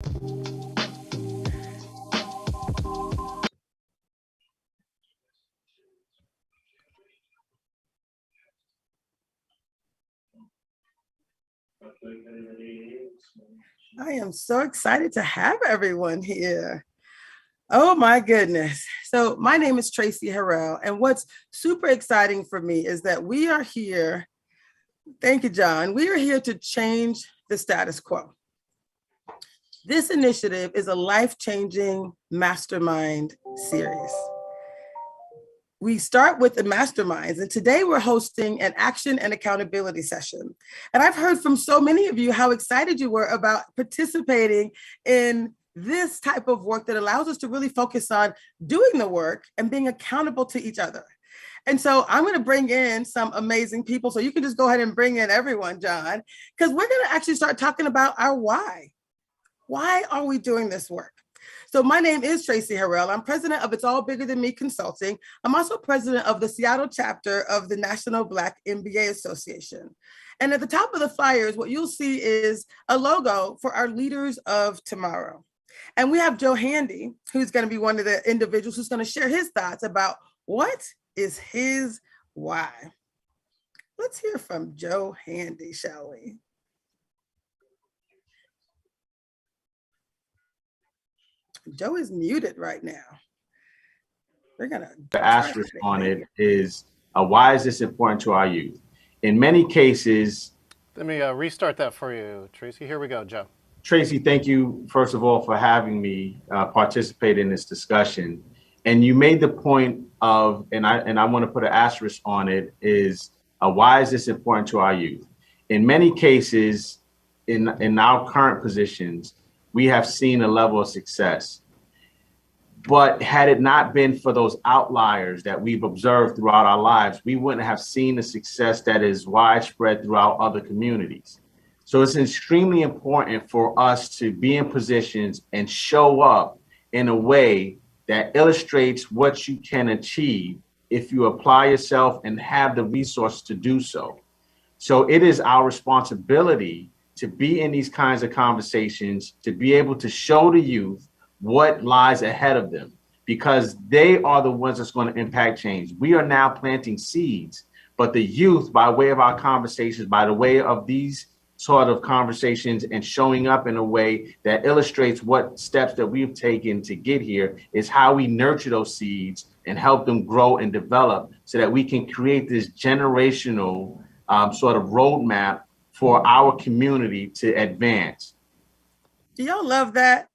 I am so excited to have everyone here. Oh my goodness. So, my name is Tracy Harrell, and what's super exciting for me is that we are here. Thank you, John. We are here to change the status quo. This initiative is a life-changing mastermind series. We start with the masterminds, and today we're hosting an action and accountability session. And I've heard from so many of you how excited you were about participating in this type of work that allows us to really focus on doing the work and being accountable to each other. And so I'm going to bring in some amazing people. So you can just go ahead and bring in everyone, John, because we're going to actually start talking about our why. Why are we doing this work? So my name is Tracy Harrell. I'm president of It's All Bigger Than Me Consulting. I'm also president of the Seattle chapter of the National Black MBA Association. And at the top of the flyers, what you'll see is a logo for our leaders of tomorrow. And we have Joe Handy, who's going to be one of the individuals who's going to share his thoughts about what is his why. Let's hear from Joe Handy, shall we? Joe is muted right now. We're gonna. The asterisk on it is, why is this important to our youth? In many cases. Let me restart that for you, Tracy. Here we go, Joe. Tracy, thank you, first of all, for having me participate in this discussion. And you made the point of, and I want to put an asterisk on it, is why is this important to our youth? In many cases, in our current positions, we have seen a level of success. But had it not been for those outliers that we've observed throughout our lives, we wouldn't have seen the success that is widespread throughout other communities. So it's extremely important for us to be in positions and show up in a way that illustrates what you can achieve if you apply yourself and have the resources to do so. So it is our responsibility to be in these kinds of conversations, to be able to show the youth what lies ahead of them, because they are the ones that's going to impact change. We are now planting seeds, but the youth, by way of our conversations, by the way of these sort of conversations and showing up in a way that illustrates what steps that we've taken to get here, is how we nurture those seeds and help them grow and develop so that we can create this generational sort of roadmap for our community to advance. Do y'all love that?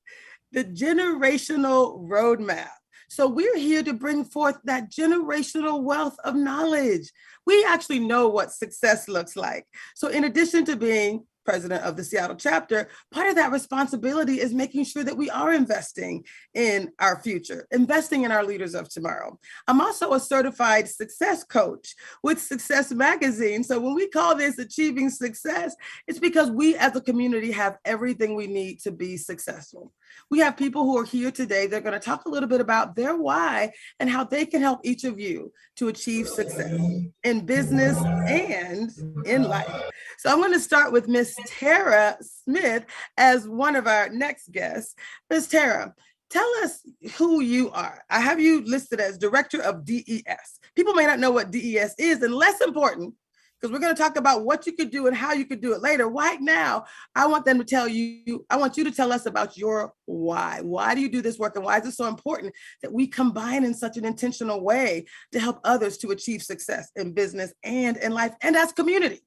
The generational roadmap. So we're here to bring forth that generational wealth of knowledge. We actually know what success looks like. So in addition to being president of the Seattle chapter, part of that responsibility is making sure that we are investing in our future, investing in our leaders of tomorrow. I'm also a certified success coach with Success Magazine. So when we call this Achieving Success, it's because we as a community have everything we need to be successful. We have people who are here today. They're going to talk a little bit about their why and how they can help each of you to achieve success in business and in life. So I'm going to start with Miss Tara Smith as one of our next guests. Miss Tara, tell us who you are. I have you listed as Director of DES. People may not know what DES is, and less important, because we're going to talk about what you could do and how you could do it later. Right now, I want them to tell you, I want you to tell us about your why. Why do you do this work, and why is it so important that we combine in such an intentional way to help others to achieve success in business and in life and as community?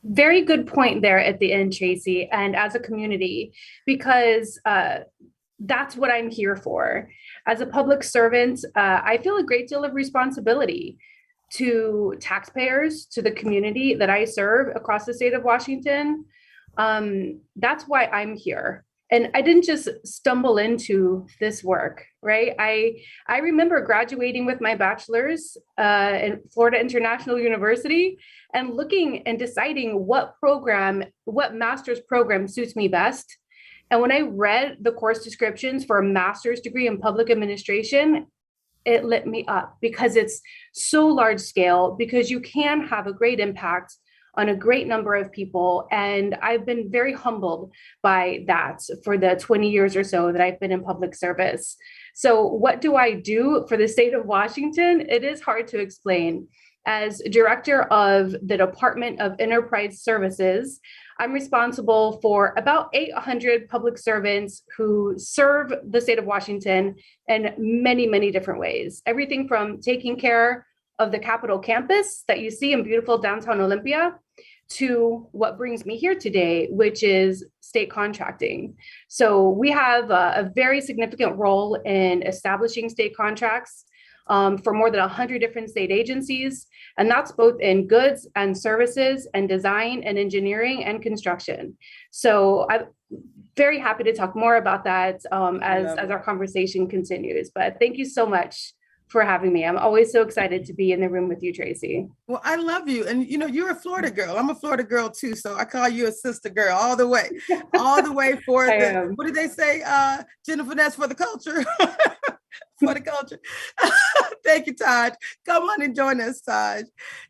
Very good point there at the end, Tracy, and as a community, because that's what I'm here for. As a public servant, I feel a great deal of responsibility to taxpayers, to the community that I serve across the state of Washington. That's why I'm here. And I didn't just stumble into this work, right? I remember graduating with my bachelor's in Florida International University and looking and deciding what master's program suits me best. And when I read the course descriptions for a master's degree in public administration, it lit me up because it's so large scale, because you can have a great impact on a great number of people. And I've been very humbled by that for the 20 years or so that I've been in public service. So what do I do for the state of Washington? It is hard to explain. As director of the Department of Enterprise Services, I'm responsible for about 800 public servants who serve the state of Washington in many, many different ways. Everything from taking care of the Capitol campus that you see in beautiful downtown Olympia to what brings me here today, which is state contracting. So we have a very significant role in establishing state contracts for more than 100 different state agencies. And that's both in goods and services and design and engineering and construction. So I'm very happy to talk more about that as our conversation continues. But thank you so much for having me. I'm always so excited to be in the room with you, Tracy. Well, I love you. And you know, you're a Florida girl. I'm a Florida girl too. So I call you a sister girl all the way for the, what did they say? Jennifer Ness for the culture. For the culture. Thank you, Taj. Come on and join us, Taj.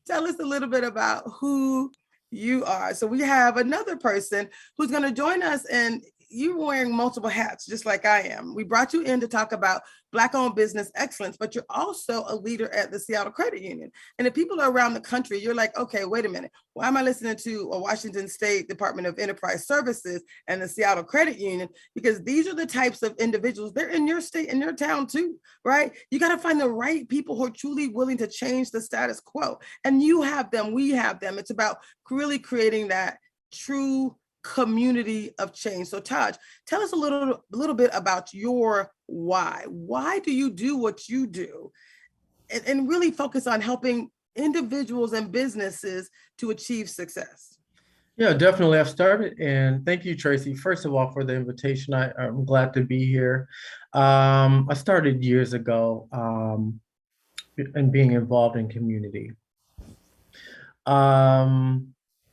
Tell us a little bit about who you are. So we have another person who's going to join us, and you're wearing multiple hats, just like I am. We brought you in to talk about Black-owned business excellence, but you're also a leader at the Seattle Credit Union. And if people are around the country, you're like, okay, wait a minute. Why am I listening to a Washington State Department of Enterprise Services and the Seattle Credit Union? Because these are the types of individuals, they're in your state, in your town too, right? You got to find the right people who are truly willing to change the status quo. And you have them, we have them. It's about really creating that true community of change. So Taj, tell us a little bit about your why. Why do you do what you do? And really focus on helping individuals and businesses to achieve success. Yeah, definitely. I've started, and thank you, Tracy, first of all, for the invitation. I'm glad to be here. I started years ago and being involved in community.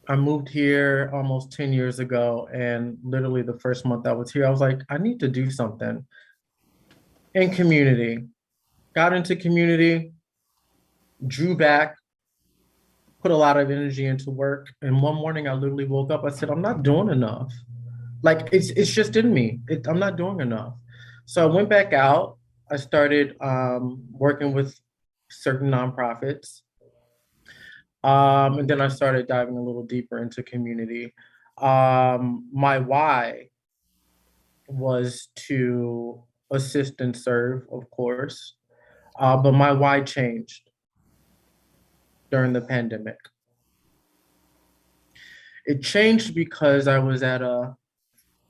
I moved here almost 10 years ago, and literally the first month I was here, I was like, I need to do something in community. Got into community, drew back, put a lot of energy into work. And one morning I literally woke up, I said, I'm not doing enough. Like it's just in me. I'm not doing enough. So I went back out. I started working with certain nonprofits. And then I started diving a little deeper into community. My why was to assist and serve, of course, but my why changed during the pandemic. It changed because I was at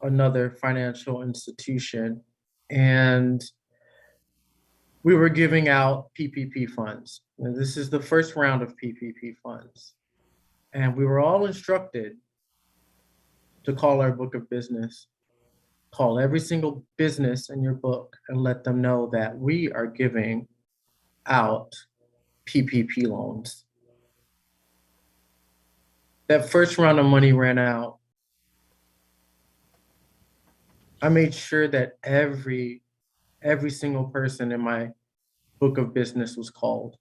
another financial institution, and we were giving out PPP funds. And this is the first round of PPP funds. And we were all instructed to call our book of business, call every single business in your book and let them know that we are giving out PPP loans. That first round of money ran out. I made sure that every single person in my book of business was called,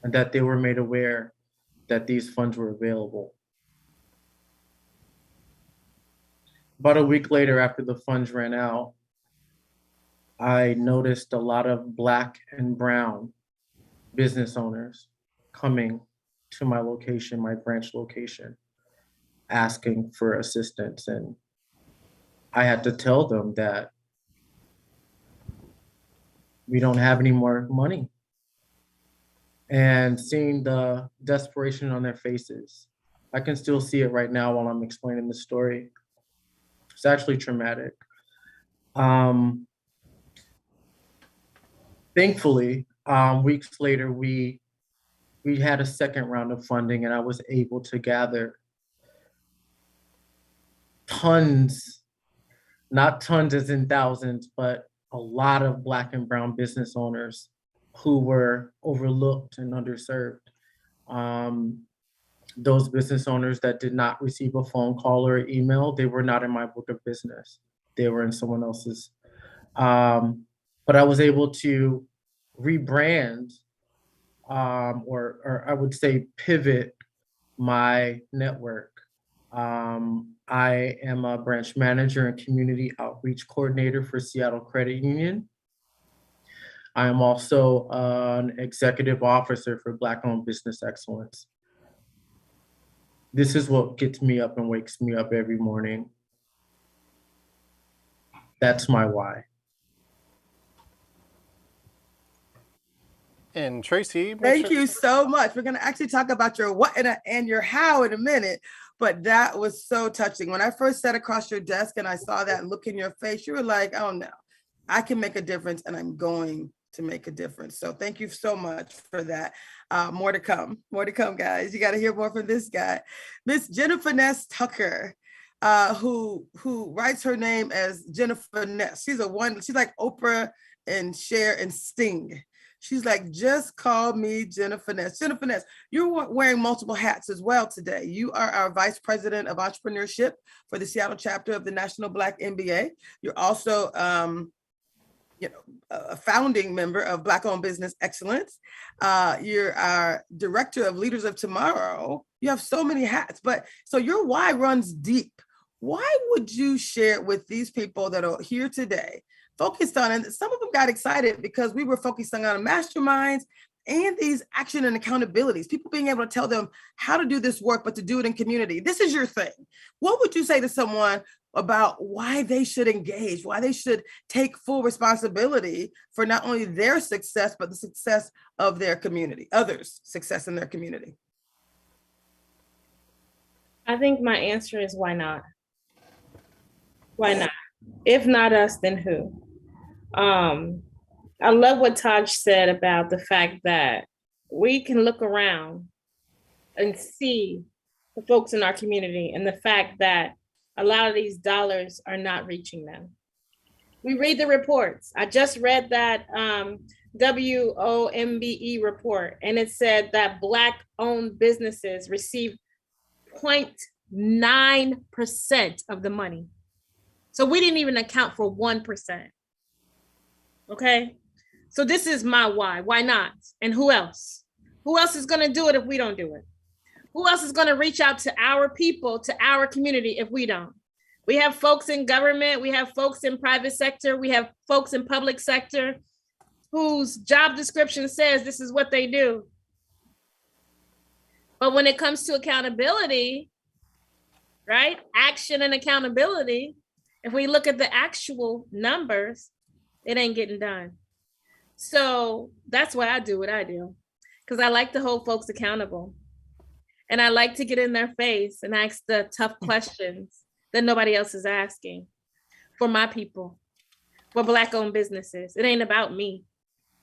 and that they were made aware that these funds were available. About a week later, after the funds ran out, I noticed a lot of Black and brown business owners coming to my location, my branch location, asking for assistance. And I had to tell them that we don't have any more money. And seeing the desperation on their faces, I can still see it right now while I'm explaining the story. It's actually traumatic. Thankfully, weeks later, we had a second round of funding, and I was able to gather tons, not tons as in thousands, but a lot of Black and brown business owners who were overlooked and underserved. Those business owners that did not receive a phone call or email, they were not in my book of business. They were in someone else's. But I was able to rebrand, or I would say pivot my network. I am a branch manager and community outreach coordinator for Seattle Credit Union. I am also an executive officer for Black-owned business excellence. This is what gets me up and wakes me up every morning. That's my why. And Tracy, Thank you so much. We're going to actually talk about your what and your how in a minute, but that was so touching. When I first sat across your desk and I saw that look in your face, you were like, oh no, I can make a difference and I'm going to make a difference. So thank you so much for that. More to come, guys. You got to hear more from this guy. Miss Jennifer Ness Tucker, who writes her name as Jennifer Ness. She's like Oprah and Cher and Sting. She's like, just call me Jennifer Ness. Jennifer Ness, you're wearing multiple hats as well today. You are our Vice President of Entrepreneurship for the Seattle chapter of the National Black MBA. You're also a founding member of Black-owned Business Excellence. You're our Director of Leaders of Tomorrow. You have so many hats, so your why runs deep. Why would you share it with these people that are here today, focused on, and some of them got excited because we were focusing on masterminds and these action and accountabilities, people being able to tell them how to do this work, but to do it in community. This is your thing. What would you say to someone about why they should engage, why they should take full responsibility for not only their success, but the success of their community, others' success in their community? I think my answer is why not? Why not? If not us, then who? I love what Taj said about the fact that we can look around and see the folks in our community and the fact that a lot of these dollars are not reaching them. We read the reports. I just read that WOMBE report, and it said that Black-owned businesses receive 0.9% of the money. So we didn't even account for 1%. Okay? So this is my why. Why not? And who else? Who else is going to do it if we don't do it? Who else is going to reach out to our people, to our community if we don't? We have folks in government, we have folks in private sector, we have folks in public sector whose job description says this is what they do. But when it comes to accountability, right? Action and accountability, if we look at the actual numbers, it ain't getting done. So that's why I do what I do, because I like to hold folks accountable. And I like to get in their face and ask the tough questions that nobody else is asking for my people, for Black-owned businesses. It ain't about me.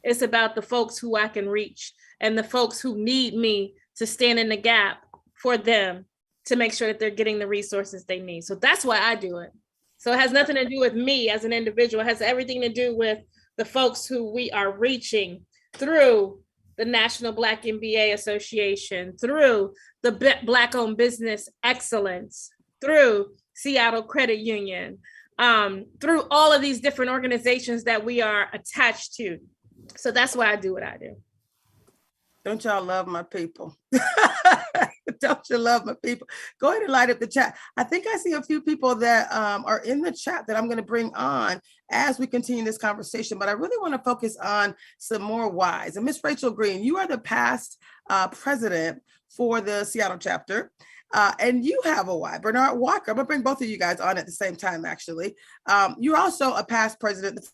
It's about the folks who I can reach and the folks who need me to stand in the gap for them to make sure that they're getting the resources they need. So that's why I do it. So it has nothing to do with me as an individual. It has everything to do with the folks who we are reaching through the National Black MBA Association, through the Black-owned Business Excellence, through Seattle Credit Union, through all of these different organizations that we are attached to. So that's why I do what I do. Don't y'all love my people? Don't you love my people? Go ahead and light up the chat. I think I see a few people that are in the chat that I'm going to bring on as we continue this conversation, but I really want to focus on some more whys. And Miss Rachel Green, you are the past president for the Seattle chapter. And you have a why. Bernard Walker, I'm gonna bring both of you guys on at the same time, actually. You're also a past president, the